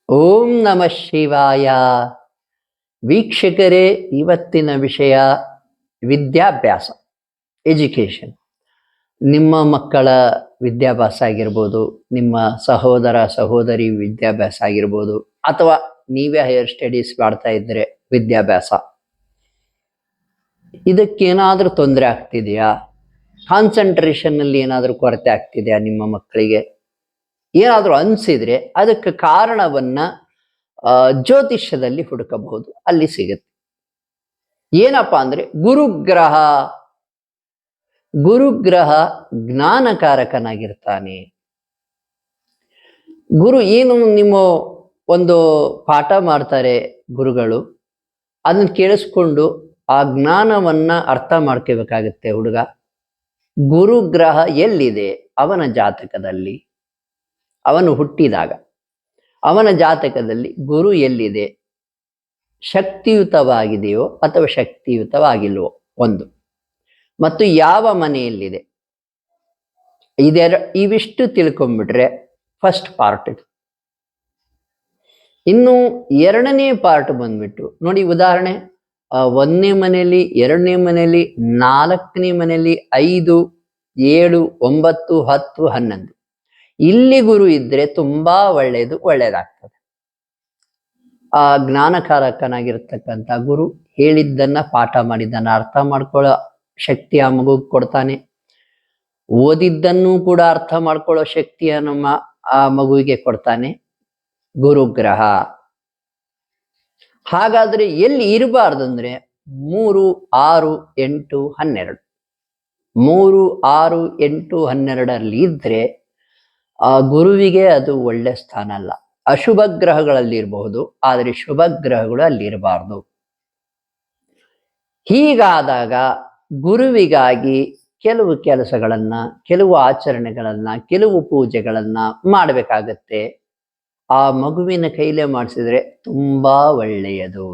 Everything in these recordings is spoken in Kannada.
ಓಂ ನಮಃ ಶಿವಾಯ. ವೀಕ್ಷಕರೇ, ಇವತ್ತಿನ ವಿಷಯ ವಿದ್ಯಾಭ್ಯಾಸ, ಎಜುಕೇಶನ್. ನಿಮ್ಮ ಮಕ್ಕಳ ವಿದ್ಯಾಭ್ಯಾಸ ಆಗಿರ್ಬೋದು, ನಿಮ್ಮ ಸಹೋದರ ಸಹೋದರಿ ವಿದ್ಯಾಭ್ಯಾಸ ಆಗಿರ್ಬೋದು, ಅಥವಾ ನೀವೇ ಹೈಯರ್ ಸ್ಟಡೀಸ್ ಮಾಡ್ತಾ ಇದ್ದರೆ ವಿದ್ಯಾಭ್ಯಾಸ. ಇದಕ್ಕೇನಾದರೂ ತೊಂದರೆ ಆಗ್ತಿದೆಯಾ? ಕಾನ್ಸಂಟ್ರೇಷನ್ನಲ್ಲಿ ಏನಾದರೂ ಕೊರತೆ ಆಗ್ತಿದೆಯಾ? ನಿಮ್ಮ ಮಕ್ಕಳಿಗೆ ಏನಾದರೂ ಅನಿಸಿದ್ರೆ ಅದಕ್ಕೆ ಕಾರಣವನ್ನ ಜ್ಯೋತಿಷ್ಯದಲ್ಲಿ ಹುಡುಕಬಹುದು, ಅಲ್ಲಿ ಸಿಗುತ್ತೆ. ಏನಪ್ಪಾ ಅಂದ್ರೆ ಗುರುಗ್ರಹ ಜ್ಞಾನಕಾರಕನಾಗಿರ್ತಾನೆ. ಗುರು ಏನು ನಿಮ್ಮ ಒಂದು ಪಾಠ ಮಾಡ್ತಾರೆ ಗುರುಗಳು, ಅದನ್ನ ಕೇಳಿಸ್ಕೊಂಡು ಆ ಜ್ಞಾನವನ್ನ ಅರ್ಥ ಮಾಡ್ಕೋಬೇಕಾಗತ್ತೆ ಹುಡುಗ. ಗುರುಗ್ರಹ ಎಲ್ಲಿದೆ ಅವನ ಜಾತಕದಲ್ಲಿ, ಅವನು ಹುಟ್ಟಿದಾಗ ಅವನ ಜಾತಕದಲ್ಲಿ ಗುರು ಎಲ್ಲಿದೆ, ಶಕ್ತಿಯುತವಾಗಿದೆಯೋ ಅಥವಾ ಶಕ್ತಿಯುತವಾಗಿಲ್ವೋ ಒಂದು, ಮತ್ತು ಯಾವ ಮನೆಯಲ್ಲಿದೆ, ಇವಿಷ್ಟು ತಿಳ್ಕೊಂಡ್ಬಿಟ್ರೆ ಫಸ್ಟ್ ಪಾರ್ಟ್ ಇದು. ಇನ್ನು ಎರಡನೇ ಪಾರ್ಟ್ ಬಂದ್ಬಿಟ್ಟು ನೋಡಿ, ಉದಾಹರಣೆ 1ನೇ ಮನೆಯಲ್ಲಿ, 2ನೇ ಮನೆಯಲ್ಲಿ, 4ನೇ ಮನೆಯಲ್ಲಿ, 5, 7, 9, 10, 11 ಇಲ್ಲಿ ಗುರು ಇದ್ರೆ ತುಂಬಾ ಒಳ್ಳೇದಾಗ್ತದೆ. ಆ ಜ್ಞಾನಕಾರಕನಾಗಿರ್ತಕ್ಕಂಥ ಗುರು ಹೇಳಿದ್ದನ್ನ, ಪಾಠ ಮಾಡಿದ್ದನ್ನ ಅರ್ಥ ಮಾಡ್ಕೊಳ್ಳೋ ಶಕ್ತಿ ಆ ಮಗುಗೆ ಕೊಡ್ತಾನೆ. ಓದಿದ್ದನ್ನು ಕೂಡ ಅರ್ಥ ಮಾಡ್ಕೊಳ್ಳೋ ಶಕ್ತಿಯನ್ನು ಆ ಮಗುವಿಗೆ ಕೊಡ್ತಾನೆ ಗುರುಗ್ರಹ. ಹಾಗಾದ್ರೆ ಎಲ್ಲಿ ಇರಬಾರ್ದಂದ್ರೆ 3, 6, 8, 12 3, 6, 8, 12 ಇದ್ರೆ ಆ ಗುರುವಿಗೆ ಅದು ಒಳ್ಳೆ ಸ್ಥಾನ ಅಲ್ಲ. ಅಶುಭ ಗ್ರಹಗಳಲ್ಲಿ ಇರಬಹುದು, ಆದರೆ ಶುಭ ಗ್ರಹಗಳು ಅಲ್ಲಿ ಇರಬಾರ್ದು. ಹೀಗಾದಾಗ ಗುರುವಿಗಾಗಿ ಕೆಲವು ಕೆಲಸಗಳನ್ನ, ಕೆಲವು ಆಚರಣೆಗಳನ್ನ, ಕೆಲವು ಪೂಜೆಗಳನ್ನ ಮಾಡಬೇಕಾಗತ್ತೆ. ಆ ಮಗುವಿನ ಕೈಲೇ ಮಾಡಿಸಿದ್ರೆ ತುಂಬಾ ಒಳ್ಳೆಯದು.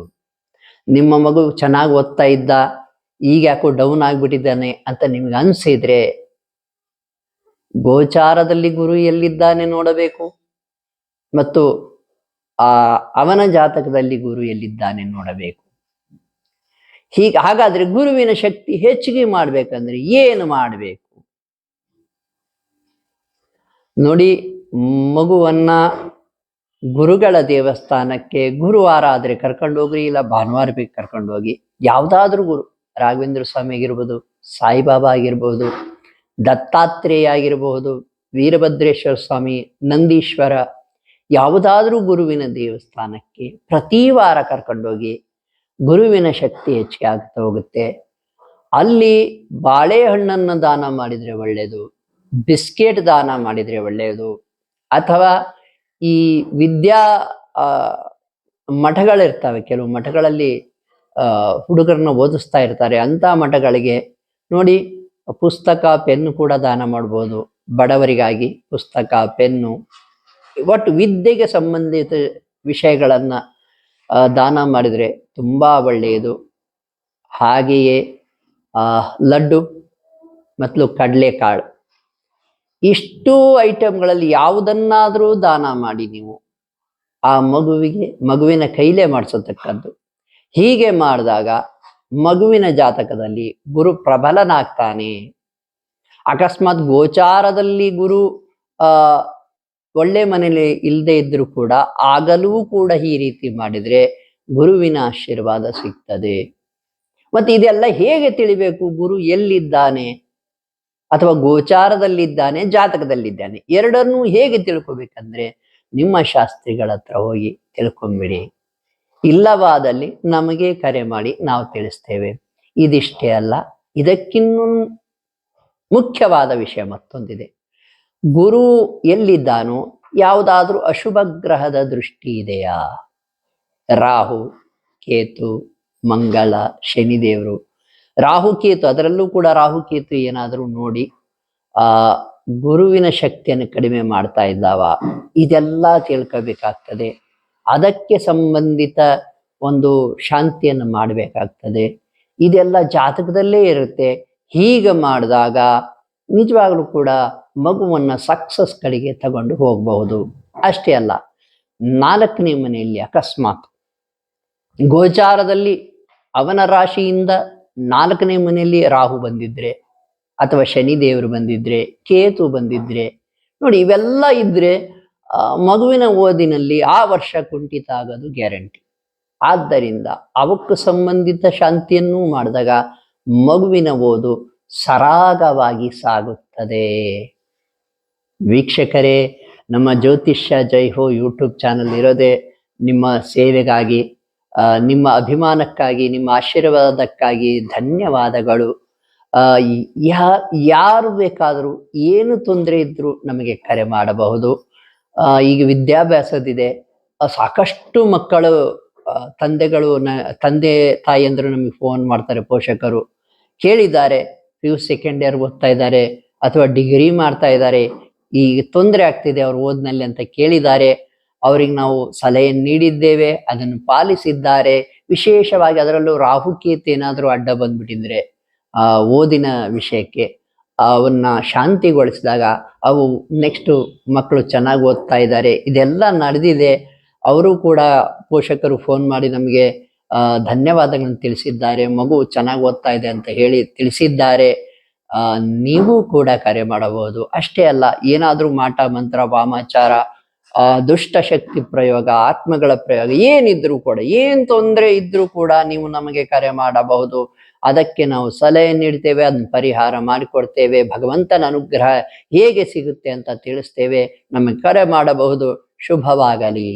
ನಿಮ್ಮ ಮಗು ಚೆನ್ನಾಗಿ ಓದ್ತಾ ಇದ್ದ, ಈಗ ಯಾಕೋ ಡೌನ್ ಆಗ್ಬಿಟ್ಟಿದ್ದಾನೆ ಅಂತ ನಿಮ್ಗೆ ಅನ್ಸಿದ್ರೆ ಗೋಚಾರದಲ್ಲಿ ಗುರು ಎಲ್ಲಿದ್ದಾನೆ ನೋಡಬೇಕು, ಮತ್ತು ಅವನ ಜಾತಕದಲ್ಲಿ ಗುರು ಎಲ್ಲಿದ್ದಾನೆ ನೋಡಬೇಕು. ಹಾಗಾದ್ರೆ ಗುರುವಿನ ಶಕ್ತಿ ಹೆಚ್ಚಿಗೆ ಮಾಡ್ಬೇಕಂದ್ರೆ ಏನು ಮಾಡಬೇಕು ನೋಡಿ. ಮಗುವನ್ನ ಗುರುಗಳ ದೇವಸ್ಥಾನಕ್ಕೆ ಗುರುವಾರ ಆದ್ರೆ ಕರ್ಕೊಂಡೋಗ್ರಿ, ಇಲ್ಲ ಭಾನುವಾರ ಬೇಕು ಕರ್ಕೊಂಡೋಗಿ. ಯಾವುದಾದ್ರೂ ಗುರು, ರಾಘವೇಂದ್ರ ಸ್ವಾಮಿ ಆಗಿರ್ಬೋದು, ಸಾಯಿಬಾಬಾ ಆಗಿರ್ಬೋದು, ದತ್ತಾತ್ರೇಯ ಆಗಿರಬಹುದು, ವೀರಭದ್ರೇಶ್ವರ ಸ್ವಾಮಿ, ನಂದೀಶ್ವರ, ಯಾವುದಾದ್ರೂ ಗುರುವಿನ ದೇವಸ್ಥಾನಕ್ಕೆ ಪ್ರತಿ ವಾರ ಕರ್ಕೊಂಡೋಗಿ. ಗುರುವಿನ ಶಕ್ತಿ ಹೆಚ್ಚಿಗೆ ಆಗ್ತಾ ಹೋಗುತ್ತೆ. ಅಲ್ಲಿ ಬಾಳೆಹಣ್ಣನ್ನು ದಾನ ಮಾಡಿದ್ರೆ ಒಳ್ಳೆಯದು, ಬಿಸ್ಕೆಟ್ ದಾನ ಮಾಡಿದ್ರೆ ಒಳ್ಳೆಯದು, ಅಥವಾ ಈ ವಿದ್ಯಾ ಮಠಗಳಿರ್ತವೆ, ಕೆಲವು ಮಠಗಳಲ್ಲಿ ಹುಡುಗರನ್ನ ಓದಿಸ್ತಾ ಇರ್ತಾರೆ. ಅಂತ ಮಠಗಳಿಗೆ ನೋಡಿ, ಪುಸ್ತಕ, ಪೆನ್ನು ಕೂಡ ದಾನ ಮಾಡ್ಬೋದು. ಬಡವರಿಗಾಗಿ ಪುಸ್ತಕ, ಪೆನ್ನು, ಒಟ್ಟು ವಿದ್ಯೆಗೆ ಸಂಬಂಧಿತ ವಿಷಯಗಳನ್ನ ದಾನ ಮಾಡಿದರೆ ತುಂಬಾ ಒಳ್ಳೆಯದು. ಹಾಗೆಯೇ ಲಡ್ಡು ಮತ್ತು ಕಡಲೆಕಾಳು, ಇಷ್ಟು ಐಟಮ್ಗಳಲ್ಲಿ ಯಾವುದನ್ನಾದರೂ ದಾನ ಮಾಡಿ ನೀವು ಆ ಮಗುವಿನ ಕೈಲೇ ಮಾಡಿಸತಕ್ಕದ್ದು. ಹೀಗೆ ಮಾಡಿದಾಗ ಮಗುವಿನ ಜಾತಕದಲ್ಲಿ ಗುರು ಪ್ರಬಲನಾಗ್ತಾನೆ. ಅಕಸ್ಮಾತ್ ಗೋಚಾರದಲ್ಲಿ ಗುರು ಒಳ್ಳೆ ಮನೇಲಿ ಇಲ್ಲದೆ ಇದ್ರೂ ಕೂಡ, ಆಗಲೂ ಕೂಡ ಈ ರೀತಿ ಮಾಡಿದ್ರೆ ಗುರುವಿನ ಆಶೀರ್ವಾದ ಸಿಗ್ತದೆ. ಮತ್ತೆ ಇದೆಲ್ಲ ಹೇಗೆ ತಿಳಿಬೇಕು? ಗುರು ಎಲ್ಲಿದ್ದಾನೆ, ಅಥವಾ ಗೋಚಾರದಲ್ಲಿದ್ದಾನೆ, ಜಾತಕದಲ್ಲಿದ್ದಾನೆ, ಎರಡನ್ನೂ ಹೇಗೆ ತಿಳ್ಕೊಬೇಕಂದ್ರೆ ನಿಮ್ಮ ಶಾಸ್ತ್ರಿಗಳ ಹತ್ರ ಹೋಗಿ ತಿಳ್ಕೊಂಬಿಡಿ. ಇಲ್ಲವಾದಲ್ಲಿ ನಮಗೆ ಕರೆ ಮಾಡಿ, ನಾವು ತಿಳಿಸ್ತೇವೆ. ಇದಿಷ್ಟೇ ಅಲ್ಲ, ಇದಕ್ಕಿನ್ನೂ ಮುಖ್ಯವಾದ ವಿಷಯ ಮತ್ತೊಂದಿದೆ. ಗುರು ಎಲ್ಲಿದ್ದಾನೋ ಯಾವುದಾದ್ರೂ ಅಶುಭ ಗ್ರಹದ ದೃಷ್ಟಿ ಇದೆಯಾ? ರಾಹು, ಕೇತು, ಮಂಗಳ, ಶನಿದೇವರು, ರಾಹುಕೇತು, ಅದರಲ್ಲೂ ಕೂಡ ರಾಹುಕೇತು ಏನಾದರೂ ನೋಡಿ ಗುರುವಿನ ಶಕ್ತಿಯನ್ನು ಕಡಿಮೆ ಮಾಡ್ತಾ ಇದ್ದಾವ, ಇದೆಲ್ಲ ತಿಳ್ಕೋಬೇಕಾಗ್ತದೆ. ಅದಕ್ಕೆ ಸಂಬಂಧಿತ ಒಂದು ಶಾಂತಿಯನ್ನು ಮಾಡಬೇಕಾಗ್ತದೆ. ಇದೆಲ್ಲ ಜಾತಕದಲ್ಲೇ ಇರುತ್ತೆ. ಹೀಗೆ ಮಾಡಿದಾಗ ನಿಜವಾಗ್ಲೂ ಕೂಡ ಮಗುವನ್ನ ಸಕ್ಸಸ್ ಕಡೆಗೆ ತಗೊಂಡು ಹೋಗಬಹುದು. ಅಷ್ಟೇ ಅಲ್ಲ, 4ನೇ ಮನೆಯಲ್ಲಿ ಅಕಸ್ಮಾತ್ ಗೋಚಾರದಲ್ಲಿ ಅವನ ರಾಶಿಯಿಂದ 4ನೇ ಮನೆಯಲ್ಲಿ ರಾಹು ಬಂದಿದ್ರೆ, ಅಥವಾ ಶನಿ ದೇವರು ಬಂದಿದ್ರೆ, ಕೇತು ಬಂದಿದ್ರೆ, ನೋಡಿ ಇವೆಲ್ಲ ಇದ್ರೆ ಮಗುವಿನ ಓದಿನಲ್ಲಿ ಆ ವರ್ಷ ಕುಂಠಿತ ಆಗೋದು ಗ್ಯಾರಂಟಿ. ಆದ್ದರಿಂದ ಅವಕ್ಕೂ ಸಂಬಂಧಿತ ಶಾಂತಿಯನ್ನು ಮಾಡಿದಾಗ ಮಗುವಿನ ಓದು ಸರಾಗವಾಗಿ ಸಾಗುತ್ತದೆ. ವೀಕ್ಷಕರೇ, ನಮ್ಮ ಜ್ಯೋತಿಷ್ಯ ಜೈ ಹೋ ಯೂಟ್ಯೂಬ್ ಚಾನಲ್ ಇರೋದೇ ನಿಮ್ಮ ಸೇವೆಗಾಗಿ, ನಿಮ್ಮ ಅಭಿಮಾನಕ್ಕಾಗಿ, ನಿಮ್ಮ ಆಶೀರ್ವಾದಕ್ಕಾಗಿ ಧನ್ಯವಾದಗಳು. ಯಾರು ಬೇಕಾದರೂ ಏನು ತೊಂದರೆ ಇದ್ರೂ ನಮಗೆ ಕರೆ ಮಾಡಬಹುದು. ಈಗ ವಿದ್ಯಾಭ್ಯಾಸದಿದೆ, ಸಾಕಷ್ಟು ಮಕ್ಕಳು ತಂದೆ ತಾಯಿಯಂದರು ನಮಗೆ ಫೋನ್ ಮಾಡ್ತಾರೆ, ಪೋಷಕರು ಕೇಳಿದ್ದಾರೆ, PU ಸೆಕೆಂಡ್ ಇಯರ್ ಓದ್ತಾ ಇದ್ದಾರೆ ಅಥವಾ ಡಿಗ್ರಿ ಮಾಡ್ತಾ ಇದ್ದಾರೆ, ಈಗ ತೊಂದರೆ ಆಗ್ತಿದೆ ಅವ್ರ ಓದಿನಲ್ಲಿ ಅಂತ ಕೇಳಿದ್ದಾರೆ. ಅವ್ರಿಗೆ ನಾವು ಸಲಹೆ ನೀಡಿದ್ದೇವೆ, ಅದನ್ನು ಪಾಲಿಸಿದ್ದಾರೆ. ವಿಶೇಷವಾಗಿ ಅದರಲ್ಲೂ ರಾಹುಕೇತು ಏನಾದರೂ ಅಡ್ಡ ಬಂದ್ಬಿಟ್ಟಿದ್ರೆ ಓದಿನ ವಿಷಯಕ್ಕೆ ಅವನ್ನ ಶಾಂತಿಗೊಳಿಸಿದಾಗ ಅವು ನೆಕ್ಸ್ಟು ಮಕ್ಕಳು ಚೆನ್ನಾಗಿ ಓದ್ತಾ ಇದ್ದಾರೆ. ಇದೆಲ್ಲ ನಡೆದಿದೆ. ಅವರು ಕೂಡ ಪೋಷಕರು ಫೋನ್ ಮಾಡಿ ನಮಗೆ ಧನ್ಯವಾದಗಳನ್ನು ತಿಳಿಸಿದ್ದಾರೆ, ಮಗು ಚೆನ್ನಾಗಿ ಓದ್ತಾ ಇದೆ ಅಂತ ಹೇಳಿ ತಿಳಿಸಿದ್ದಾರೆ. ನೀವು ಕೂಡ ಕರೆ ಮಾಡಬಹುದು. ಅಷ್ಟೇ ಅಲ್ಲ, ಏನಾದರೂ ಮಾಟ ಮಂತ್ರ, ವಾಮಾಚಾರ, ದುಷ್ಟ ಶಕ್ತಿ ಪ್ರಯೋಗ, ಆತ್ಮಗಳ ಪ್ರಯೋಗ ಏನಿದ್ರು ಕೂಡ, ಏನ್ ತೊಂದರೆ ಇದ್ರೂ ಕೂಡ ನೀವು ನಮಗೆ ಕರೆ ಮಾಡಬಹುದು. ಅದಕ್ಕೆ ನಾವು ಸಲಹೆ ನೀಡ್ತೇವೆ, ಅದನ್ನ ಪರಿಹಾರ ಮಾಡಿಕೊಡ್ತೇವೆ. ಭಗವಂತನ ಅನುಗ್ರಹ ಹೇಗೆ ಸಿಗುತ್ತೆ ಅಂತ ತಿಳಿಸ್ತೇವೆ. ನಮಗೆ ಕರೆ ಮಾಡಬಹುದು. ಶುಭವಾಗಲಿ.